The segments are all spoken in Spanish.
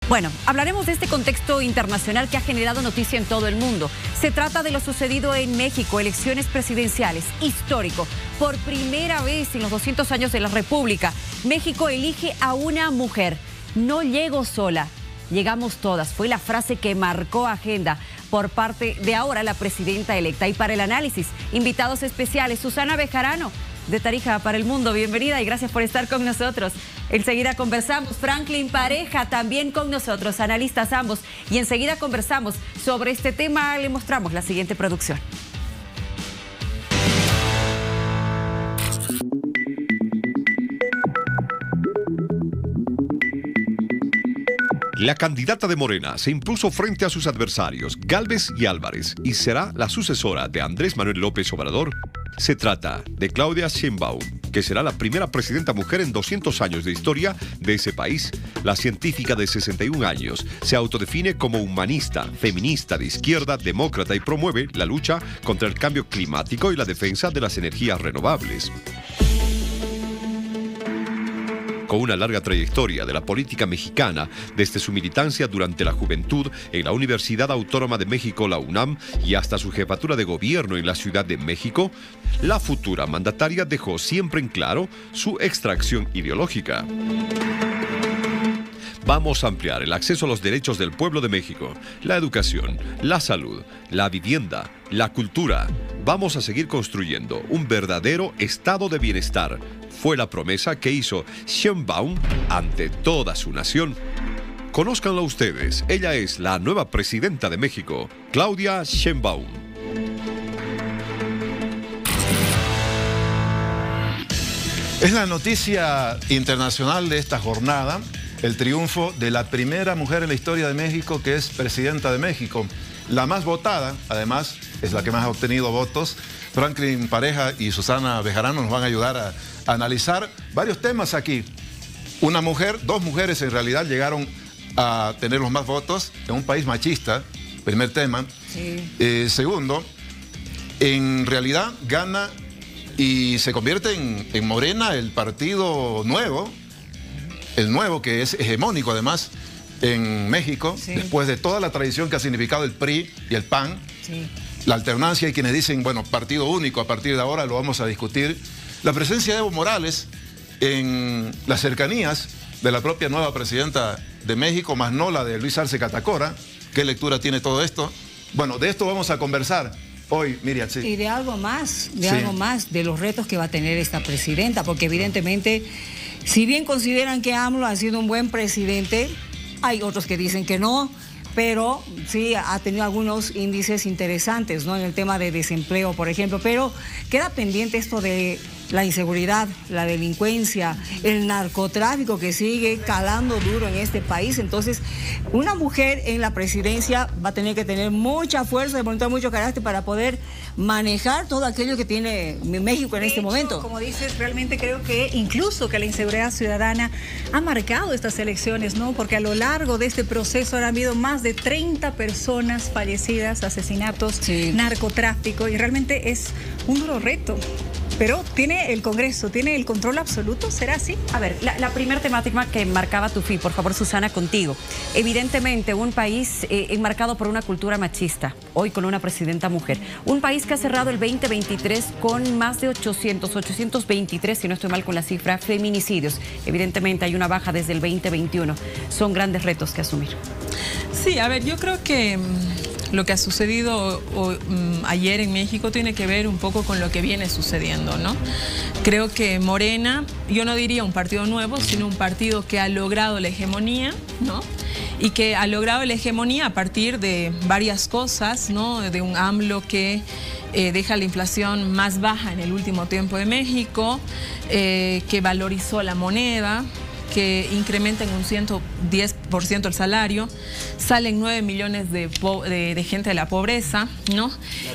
Bueno, hablaremos de este contexto internacional que ha generado noticia en todo el mundo. Se trata de lo sucedido en México, elecciones presidenciales, histórico. Por primera vez en los 200 años de la República, México elige a una mujer. No llego sola, llegamos todas. Fue la frase que marcó agenda por parte de ahora la presidenta electa. Y para el análisis, invitados especiales, Susana Bejarano, de Tarija para el Mundo. Bienvenida y gracias por estar con nosotros. Enseguida conversamos. Franklin Pareja también con nosotros, analistas ambos. Y enseguida conversamos sobre este tema. Le mostramos la siguiente producción. La candidata de Morena se impuso frente a sus adversarios, Gálvez y Álvarez, y será la sucesora de Andrés Manuel López Obrador. Se trata de Claudia Sheinbaum, que será la primera presidenta mujer en 200 años de historia de ese país. La científica de 61 años se autodefine como humanista, feminista de izquierda, demócrata y promueve la lucha contra el cambio climático y la defensa de las energías renovables. Con una larga trayectoria de la política mexicana, desde su militancia durante la juventud en la Universidad Autónoma de México, la UNAM, y hasta su jefatura de gobierno en la Ciudad de México, la futura mandataria dejó siempre en claro su extracción ideológica. Vamos a ampliar el acceso a los derechos del pueblo de México, la educación, la salud, la vivienda, la cultura. Vamos a seguir construyendo un verdadero estado de bienestar. Fue la promesa que hizo Sheinbaum ante toda su nación. Conózcanla ustedes, ella es la nueva presidenta de México, Claudia Sheinbaum. Es la noticia internacional de esta jornada, el triunfo de la primera mujer en la historia de México que es presidenta de México. La más votada, además, es la que más ha obtenido votos. Franklin Pareja y Susana Bejarano nos van a ayudar a analizar varios temas aquí. Una mujer, dos mujeres en realidad llegaron a tener los más votos en un país machista, primer tema. Sí. Segundo, en realidad gana y se convierte en Morena, el partido nuevo, el nuevo que es hegemónico además en México, sí, después de toda la tradición que ha significado el PRI y el PAN. Sí. La alternancia, hay quienes dicen, bueno, partido único, a partir de ahora lo vamos a discutir. La presencia de Evo Morales en las cercanías de la propia nueva presidenta de México, más no la de Luis Arce Catacora. ¿Qué lectura tiene todo esto? Bueno, de esto vamos a conversar hoy, Miriam. Sí. Y de algo más, de los retos que va a tener esta presidenta, porque evidentemente, si bien consideran que AMLO ha sido un buen presidente, hay otros que dicen que no, pero sí ha tenido algunos índices interesantes, ¿no? En el tema de desempleo, por ejemplo, pero queda pendiente esto de la inseguridad, la delincuencia, el narcotráfico que sigue calando duro en este país. Entonces, una mujer en la presidencia va a tener que tener mucha fuerza, demostrar mucho carácter para poder manejar todo aquello que tiene México en este momento. Como dices, realmente creo que incluso que la inseguridad ciudadana ha marcado estas elecciones, ¿no? Porque a lo largo de este proceso han habido más de 30 personas fallecidas, asesinatos, sí, narcotráfico, y realmente es un duro reto. Pero ¿tiene el Congreso, tiene el control absoluto? ¿Será así? A ver, la primera temática que marcaba Tufi, por favor, Susana, contigo. Evidentemente, un país enmarcado por una cultura machista, hoy con una presidenta mujer. Un país que ha cerrado el 2023 con más de 823, si no estoy mal con la cifra, feminicidios. Evidentemente hay una baja desde el 2021. Son grandes retos que asumir. Sí, a ver, yo creo que lo que ha sucedido ayer en México tiene que ver un poco con lo que viene sucediendo, ¿no? Creo que Morena, yo no diría un partido nuevo, sino un partido que ha logrado la hegemonía, ¿no? Y que ha logrado la hegemonía a partir de varias cosas, ¿no? De un AMLO que deja la inflación más baja en el último tiempo de México, que valorizó la moneda, que incrementa en un 110% el salario, salen 9 millones de gente de la pobreza, ¿no?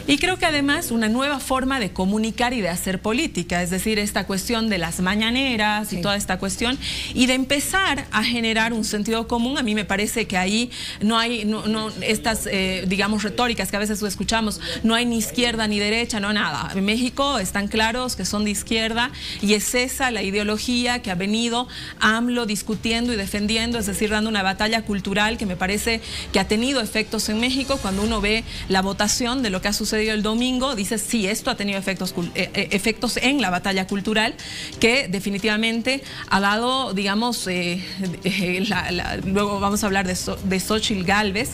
Y creo que además una nueva forma de comunicar y de hacer política, es decir, esta cuestión de las mañaneras, sí, y toda esta cuestión, y de empezar a generar un sentido común. A mí me parece que ahí no hay estas, digamos, retóricas que a veces escuchamos, no hay ni izquierda ni derecha, no nada. En México están claros que son de izquierda y es esa la ideología que ha venido AMLO AMLO discutiendo y defendiendo, es decir, dando una batalla cultural que me parece que ha tenido efectos en México. Cuando uno ve la votación de lo que ha sucedido el domingo, dice sí, esto ha tenido efectos en la batalla cultural, que definitivamente ha dado, digamos, luego vamos a hablar de Xóchitl Gálvez,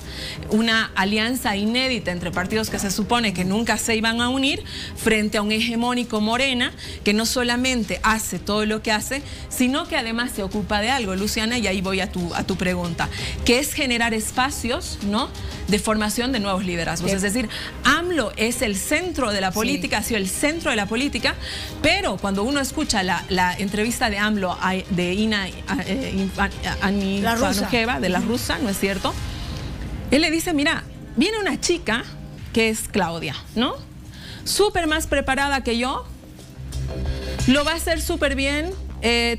una alianza inédita entre partidos que se supone que nunca se iban a unir frente a un hegemónico Morena, que no solamente hace todo lo que hace, sino que además se ocupa de algo, Luciana, y ahí voy a tu pregunta, que es generar espacios, ¿no?, de formación de nuevos liderazgos. Es decir, AMLO es el centro de la política, ha sido el centro de la política, pero cuando uno escucha la entrevista de AMLO de Ina Fanujeva, de la rusa, ¿no es cierto? Él le dice, mira, viene una chica que es Claudia, ¿no? Súper más preparada que yo, lo va a hacer súper bien,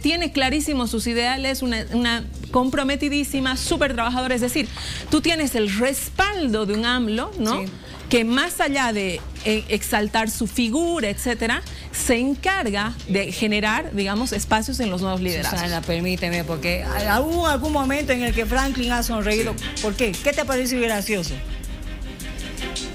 tiene clarísimos sus ideales, una comprometidísima, súper trabajadora. Es decir, tú tienes el respaldo de un AMLO, ¿no? Sí. Que más allá de exaltar su figura, etcétera, se encarga de generar, digamos, espacios en los nuevos liderazgos. Susana, permíteme, porque hubo algún momento en el que Franklin ha sonreído. Sí. ¿Por qué? ¿Qué te pareció gracioso?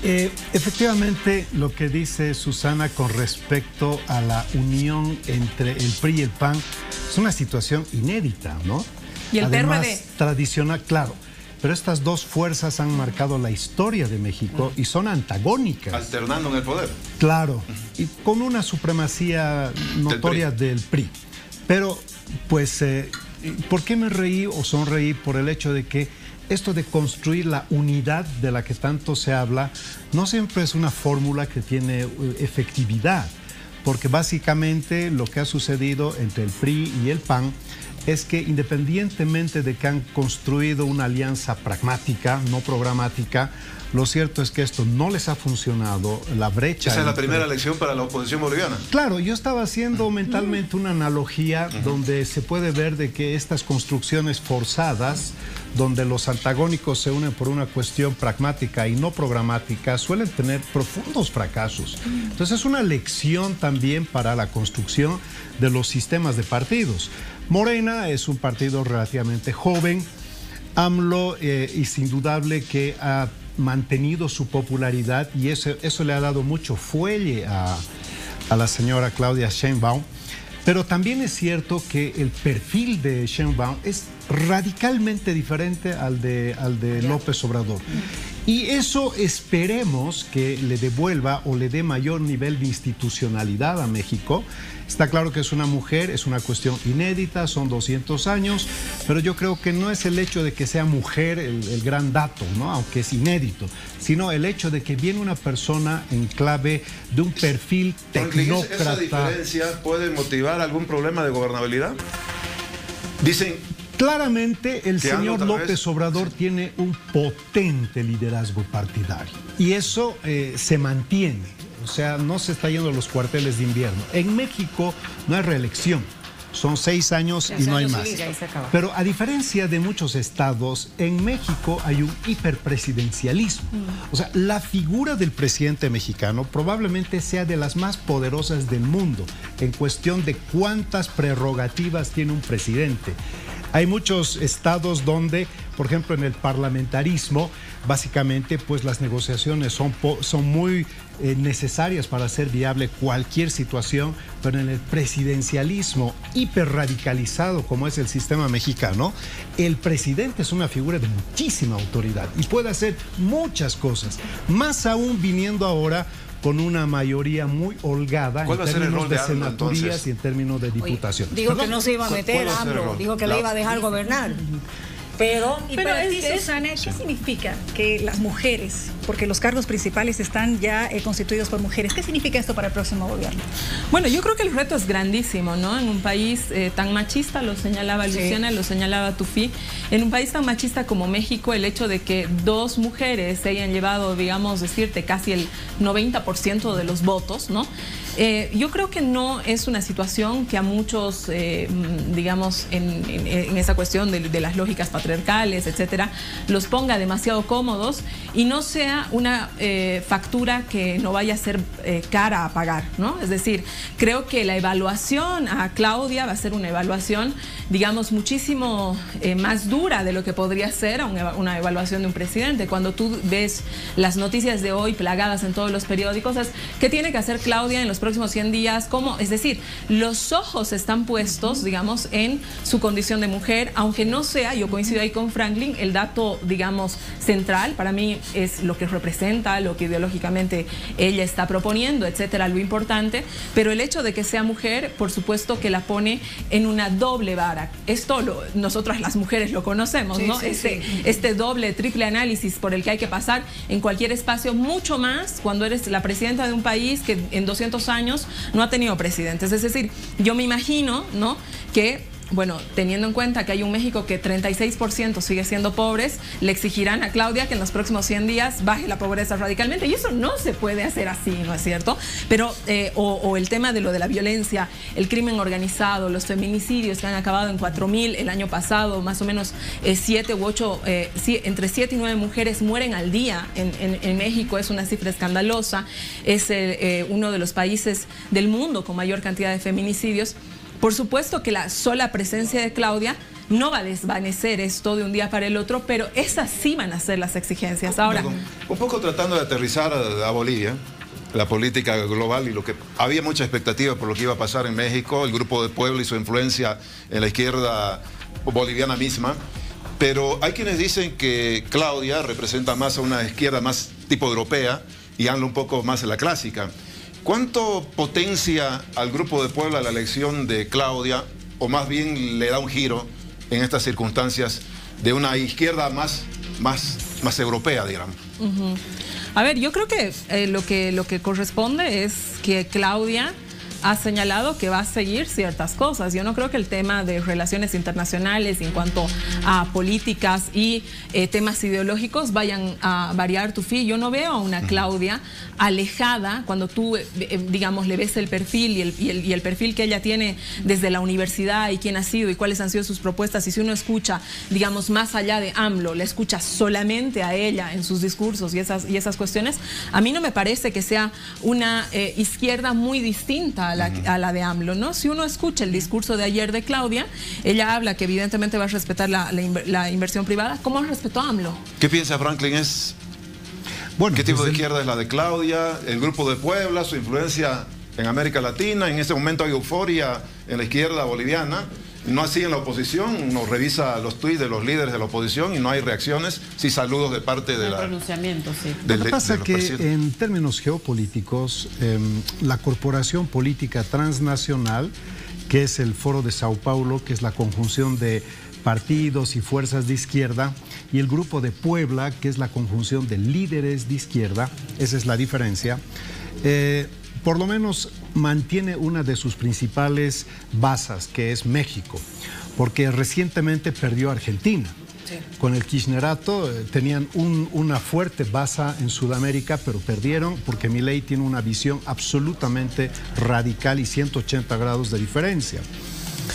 Efectivamente, lo que dice Susana con respecto a la unión entre el PRI y el PAN es una situación inédita, ¿no? Y el Además, PRD. Tradicional, claro. Pero estas dos fuerzas han marcado la historia de México y son antagónicas. Alternando en el poder. Claro, y con una supremacía notoria del PRI. Pero, pues, ¿por qué me reí o sonreí? Por el hecho de que esto de construir la unidad de la que tanto se habla no siempre es una fórmula que tiene efectividad, porque básicamente lo que ha sucedido entre el PRI y el PAN es que independientemente de que han construido una alianza pragmática, no programática, lo cierto es que esto no les ha funcionado, la brecha... Esa es la primera elección para la oposición boliviana. Claro, yo estaba haciendo mentalmente una analogía donde se puede ver de que estas construcciones forzadas, donde los antagónicos se unen por una cuestión pragmática y no programática, suelen tener profundos fracasos. Entonces es una lección también para la construcción de los sistemas de partidos. Morena es un partido relativamente joven. AMLO es indudable que ha mantenido su popularidad y eso le ha dado mucho fuelle a la señora Claudia Sheinbaum. Pero también es cierto que el perfil de Sheinbaum es radicalmente diferente al de López Obrador. Y eso esperemos que le devuelva o le dé mayor nivel de institucionalidad a México. Está claro que es una mujer, es una cuestión inédita, son 200 años, pero yo creo que no es el hecho de que sea mujer el gran dato, ¿no? Aunque es inédito, sino el hecho de que viene una persona en clave de un perfil tecnócrata. ¿Esa diferencia puede motivar algún problema de gobernabilidad? Dicen... Claramente el señor López Obrador tiene un potente liderazgo partidario y eso se mantiene. O sea, no se está yendo a los cuarteles de invierno. En México no hay reelección. Son 6 años y no hay más. Pero a diferencia de muchos estados, en México hay un hiperpresidencialismo. O sea, la figura del presidente mexicano probablemente sea de las más poderosas del mundo en cuestión de cuántas prerrogativas tiene un presidente. Hay muchos estados donde, por ejemplo, en el parlamentarismo, básicamente, pues las negociaciones son muy necesarias para hacer viable cualquier situación, pero en el presidencialismo hiperradicalizado como es el sistema mexicano, el presidente es una figura de muchísima autoridad y puede hacer muchas cosas, más aún viniendo ahora con una mayoría muy holgada en términos de senaturías y en términos de diputación. Dijo que no se iba a meter, AMLO, dijo que le iba a dejar gobernar. Pero para ti, Susana, ¿qué significa que las mujeres, porque los cargos principales están ya constituidos por mujeres, qué significa esto para el próximo gobierno? Bueno, yo creo que el reto es grandísimo, ¿no? En un país tan machista, lo señalaba Luciana, lo señalaba Tufi, en un país tan machista como México, el hecho de que 2 mujeres se hayan llevado, digamos, decirte, casi el 90% de los votos, ¿no? Yo creo que no es una situación que a muchos, digamos, en esa cuestión de las lógicas patriarcales, patriarcales, etcétera, los ponga demasiado cómodos y no sea una factura que no vaya a ser cara a pagar, ¿no? Es decir, creo que la evaluación a Claudia va a ser una evaluación, digamos, muchísimo más dura de lo que podría ser una evaluación de un presidente. Cuando tú ves las noticias de hoy plagadas en todos los periódicos, es ¿qué tiene que hacer Claudia en los próximos 100 días? ¿Cómo? Es decir, los ojos están puestos, digamos, en su condición de mujer, aunque no sea, yo coincido ahí con Franklin, el dato, digamos, central, para mí es lo que representa, lo que ideológicamente ella está proponiendo, etcétera, lo importante, pero el hecho de que sea mujer, por supuesto que la pone en una doble vara. Esto nosotras las mujeres lo conocemos, ¿no? Este doble, triple análisis por el que hay que pasar en cualquier espacio, mucho más cuando eres la presidenta de un país que en 200 años no ha tenido presidentes. Es decir, yo me imagino, ¿no?, que, bueno, teniendo en cuenta que hay un México que 36% sigue siendo pobres, le exigirán a Claudia que en los próximos 100 días baje la pobreza radicalmente. Y eso no se puede hacer así, ¿no es cierto? Pero, o el tema de lo de la violencia, el crimen organizado, los feminicidios que han acabado en 4.000 el año pasado, más o menos 7 u 8, entre 7 y 9 mujeres mueren al día en México, es una cifra escandalosa, es uno de los países del mundo con mayor cantidad de feminicidios. Por supuesto que la sola presencia de Claudia no va a desvanecer esto de un día para el otro, pero esas sí van a ser las exigencias. Ahora, un poco tratando de aterrizar a Bolivia, la política global y lo que había mucha expectativa por lo que iba a pasar en México, el Grupo de Puebla y su influencia en la izquierda boliviana misma, pero hay quienes dicen que Claudia representa más a una izquierda más tipo europea y AMLO un poco más en la clásica. ¿Cuánto potencia al Grupo de Puebla la elección de Claudia, o más bien le da un giro en estas circunstancias de una izquierda más europea, digamos? A ver, yo creo que lo que corresponde es que Claudia ha señalado que va a seguir ciertas cosas. Yo no creo que el tema de relaciones internacionales en cuanto a políticas y temas ideológicos vayan a variar tu fin. Yo no veo a una Claudia alejada cuando tú, digamos, le ves el perfil y el perfil que ella tiene desde la universidad y quién ha sido y cuáles han sido sus propuestas. Y si uno escucha, digamos, más allá de AMLO, le escucha solamente a ella en sus discursos y esas cuestiones, a mí no me parece que sea una izquierda muy distinta a la de AMLO, ¿no? Si uno escucha el discurso de ayer de Claudia, ella habla que evidentemente va a respetar la inversión privada. ¿Cómo respetó a AMLO? ¿Qué piensa Franklin? Bueno, ¿qué tipo de izquierda es la de Claudia? El Grupo de Puebla, su influencia en América Latina. En ese momento hay euforia en la izquierda boliviana. No así en la oposición. Uno revisa los tuits de los líderes de la oposición y no hay reacciones. Sí, saludos de parte de pronunciamiento, sí. Lo que pasa es que en términos geopolíticos, la corporación política transnacional, que es el Foro de Sao Paulo, que es la conjunción de partidos y fuerzas de izquierda, y el Grupo de Puebla, que es la conjunción de líderes de izquierda, esa es la diferencia, por lo menos mantiene una de sus principales bases, que es México, porque recientemente perdió Argentina. Sí. Con el kirchnerato tenían una fuerte base en Sudamérica, pero perdieron porque Milei tiene una visión absolutamente radical y 180 grados de diferencia.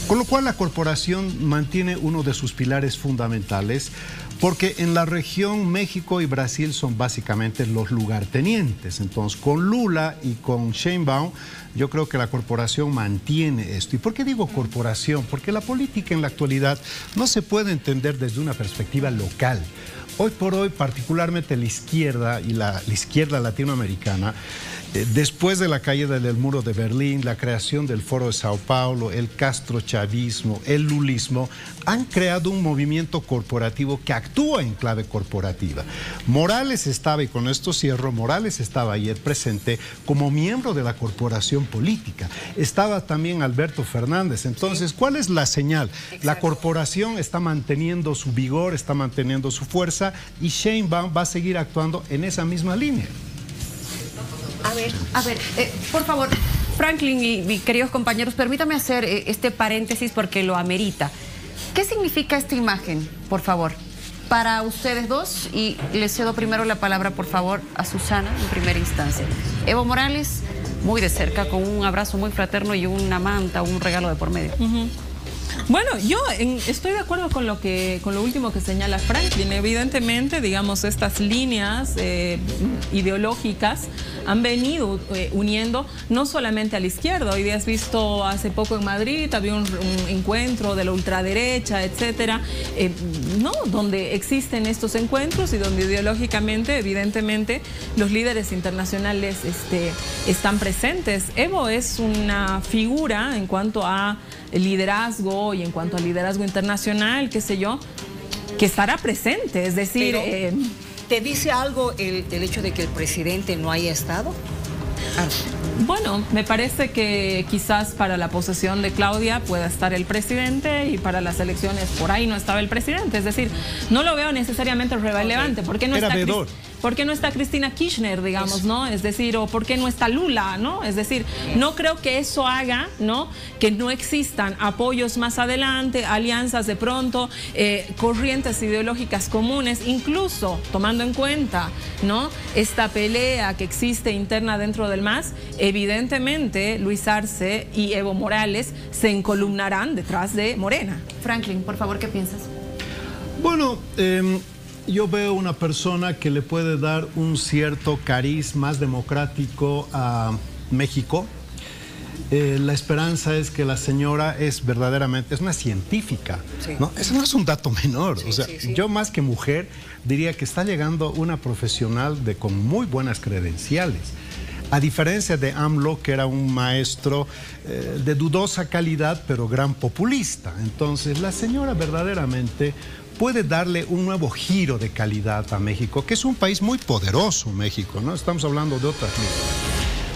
Con lo cual la corporación mantiene uno de sus pilares fundamentales, porque en la región México y Brasil son básicamente los lugartenientes. Entonces, con Lula y con Sheinbaum, yo creo que la corporación mantiene esto. ¿Y por qué digo corporación? Porque la política en la actualidad no se puede entender desde una perspectiva local. Hoy por hoy, particularmente la izquierda y la izquierda latinoamericana, después de la caída del muro de Berlín, la creación del Foro de Sao Paulo, el castrochavismo, el lulismo, han creado un movimiento corporativo que actúa en clave corporativa. Morales estaba, y con esto cierro, Morales estaba ayer presente como miembro de la corporación política. Estaba también Alberto Fernández. Entonces, ¿cuál es la señal? Exacto. La corporación está manteniendo su vigor, está manteniendo su fuerza, y Sheinbaum va a seguir actuando en esa misma línea. A ver, por favor, Franklin y queridos compañeros, permítame hacer este paréntesis porque lo amerita. ¿Qué significa esta imagen, por favor, para ustedes dos? Y les cedo primero la palabra, por favor, a Susana en primera instancia. Evo Morales, muy de cerca, con un abrazo muy fraterno y una manta, un regalo de por medio. Bueno, yo estoy de acuerdo con lo último que señala Franklin. Evidentemente, digamos, estas líneas ideológicas han venido uniendo no solamente a la izquierda. Hoy día has visto hace poco en Madrid, había un encuentro de la ultraderecha, etcétera, ¿no? Donde existen estos encuentros y donde ideológicamente, evidentemente, los líderes internacionales están presentes. Evo es una figura en cuanto a liderazgo y en cuanto al liderazgo internacional, qué sé yo, que estará presente, es decir... Pero, ¿te dice algo el hecho de que el presidente no haya estado? Bueno, me parece que quizás para la posesión de Claudia pueda estar el presidente y para las elecciones por ahí no estaba el presidente. Es decir, no lo veo necesariamente relevante. ¿Por qué no está Cristina Kirchner, digamos, no? Es decir, o ¿por qué no está Lula, no? Es decir, no creo que eso haga, ¿no?, que no existan apoyos más adelante, alianzas de pronto, corrientes ideológicas comunes, incluso tomando en cuenta, ¿no?, esta pelea que existe interna dentro del MAS. Evidentemente, Luis Arce y Evo Morales se encolumnarán detrás de Morena. Franklin, por favor, ¿qué piensas? Bueno, yo veo una persona que le puede dar un cierto cariz más democrático a México. La esperanza es que la señora es verdaderamente, es una científica, sí, ¿no? Eso no es un dato menor. Sí, o sea, sí. Yo más que mujer diría que está llegando una profesional con muy buenas credenciales. A diferencia de AMLO, que era un maestro de dudosa calidad, pero gran populista. Entonces, la señora verdaderamente puede darle un nuevo giro de calidad a México, que es un país muy poderoso, México, ¿no? Estamos hablando de otras líneas.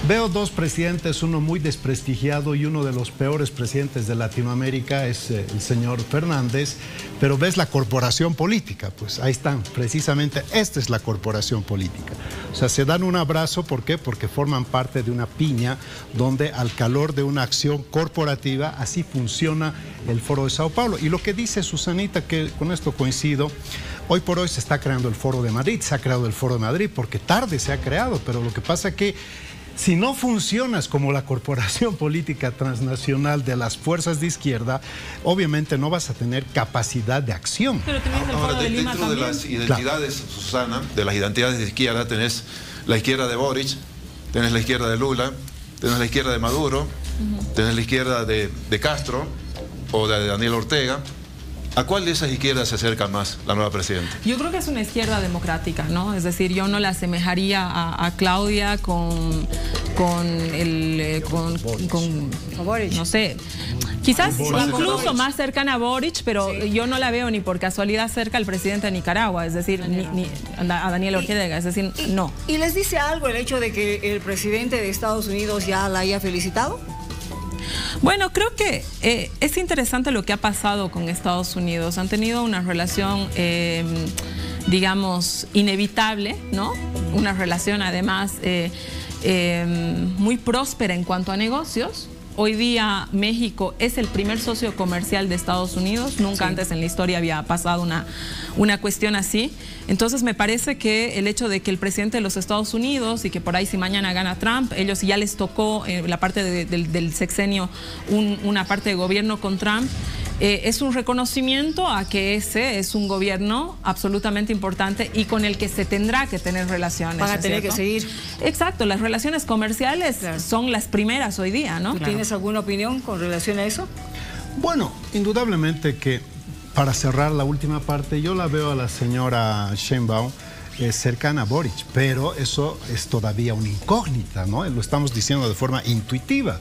Veo dos presidentes, uno muy desprestigiado y uno de los peores presidentes de Latinoamérica es el señor Fernández, pero ves la corporación política, pues ahí están, precisamente esta es la corporación política. O sea, se dan un abrazo, ¿por qué? Porque forman parte de una piña donde al calor de una acción corporativa, así funciona el Foro de Sao Paulo. Y lo que dice Susanita, que con esto coincido, hoy por hoy se está creando el Foro de Madrid, se ha creado el Foro de Madrid porque tarde se ha creado, pero lo que pasa es que si no funcionas como la corporación política transnacional de las fuerzas de izquierda, obviamente no vas a tener capacidad de acción. Pero tenés el Foro de Lima dentro también. De las identidades, claro, Susana, de las identidades de izquierda, tenés la izquierda de Boric, tenés la izquierda de Lula, tenés la izquierda de Maduro, tenés la izquierda de Castro o de Daniel Ortega. ¿A cuál de esas izquierdas se acerca más la nueva presidenta? Yo creo que es una izquierda democrática, ¿no? Es decir, yo no la asemejaría a Claudia con Boric. No sé, quizás incluso más cercana a Boric, pero sí, yo no la veo ni por casualidad cerca al presidente de Nicaragua, es decir, ni a Daniel Ortega, es decir, no. ¿Y les dice algo el hecho de que el presidente de Estados Unidos ya la haya felicitado? Bueno, creo que es interesante lo que ha pasado con Estados Unidos. Han tenido una relación, digamos, inevitable, ¿no? Una relación además muy próspera en cuanto a negocios. Hoy día México es el primer socio comercial de Estados Unidos. Nunca antes en la historia había pasado una cuestión así. Entonces me parece que el hecho de que el presidente de los Estados Unidos y que por ahí si mañana gana Trump, ellos ya les tocó la parte del sexenio, una parte de gobierno con Trump, es un reconocimiento a que ese es un gobierno absolutamente importante y con el que se tendrá que tener relaciones. Van a tener que seguir. Exacto, las relaciones comerciales son las primeras hoy día, ¿no? ¿Tienes alguna opinión con relación a eso? Bueno, indudablemente que para cerrar la última parte, yo la veo a la señora Sheinbaum cercana a Boric, pero eso es todavía una incógnita, ¿no? Lo estamos diciendo de forma intuitiva.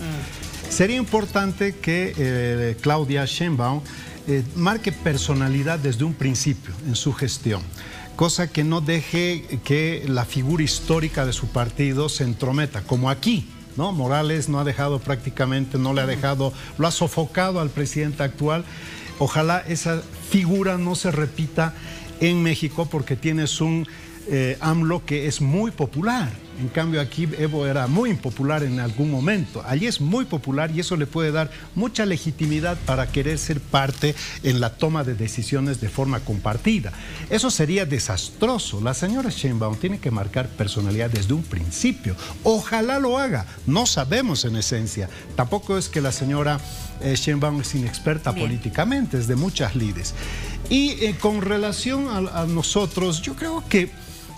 Sería importante que Claudia Sheinbaum marque personalidad desde un principio en su gestión, cosa que no deje que la figura histórica de su partido se entrometa, como aquí, ¿no? Morales no ha dejado prácticamente, no le ha dejado, lo ha sofocado al presidente actual. Ojalá esa figura no se repita en México porque tienes un AMLO que es muy popular. En cambio aquí Evo era muy impopular en algún momento. Allí es muy popular y eso le puede dar mucha legitimidad para querer ser parte en la toma de decisiones de forma compartida. Eso sería desastroso. La señora Sheinbaum tiene que marcar personalidad desde un principio. Ojalá lo haga. No sabemos en esencia. Tampoco es que la señora Sheinbaum es inexperta políticamente, es de muchas lides. Y con relación a nosotros, yo creo que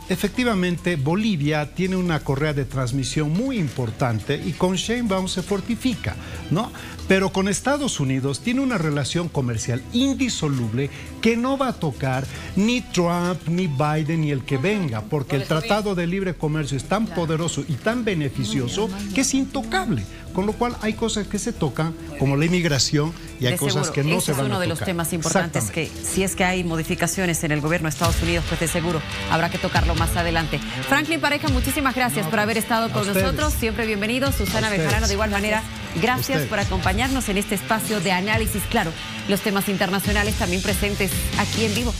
efectivamente Bolivia tiene una correa de transmisión muy importante y con Sheinbaum se fortifica, ¿no? Pero con Estados Unidos tiene una relación comercial indisoluble que no va a tocar ni Trump, ni Biden, ni el que venga, porque el Tratado de Libre Comercio es tan poderoso y tan beneficioso que es intocable. Con lo cual hay cosas que se tocan, como la inmigración, y hay cosas que no se van a tocar. Es uno de los temas importantes que, si es que hay modificaciones en el gobierno de Estados Unidos, pues de seguro habrá que tocarlo más adelante. Franklin Pareja, muchísimas gracias por haber estado con nosotros. Siempre bienvenido. Susana Bejarano, de igual manera, gracias por acompañarnos en este espacio de análisis. Claro, los temas internacionales también presentes aquí en vivo.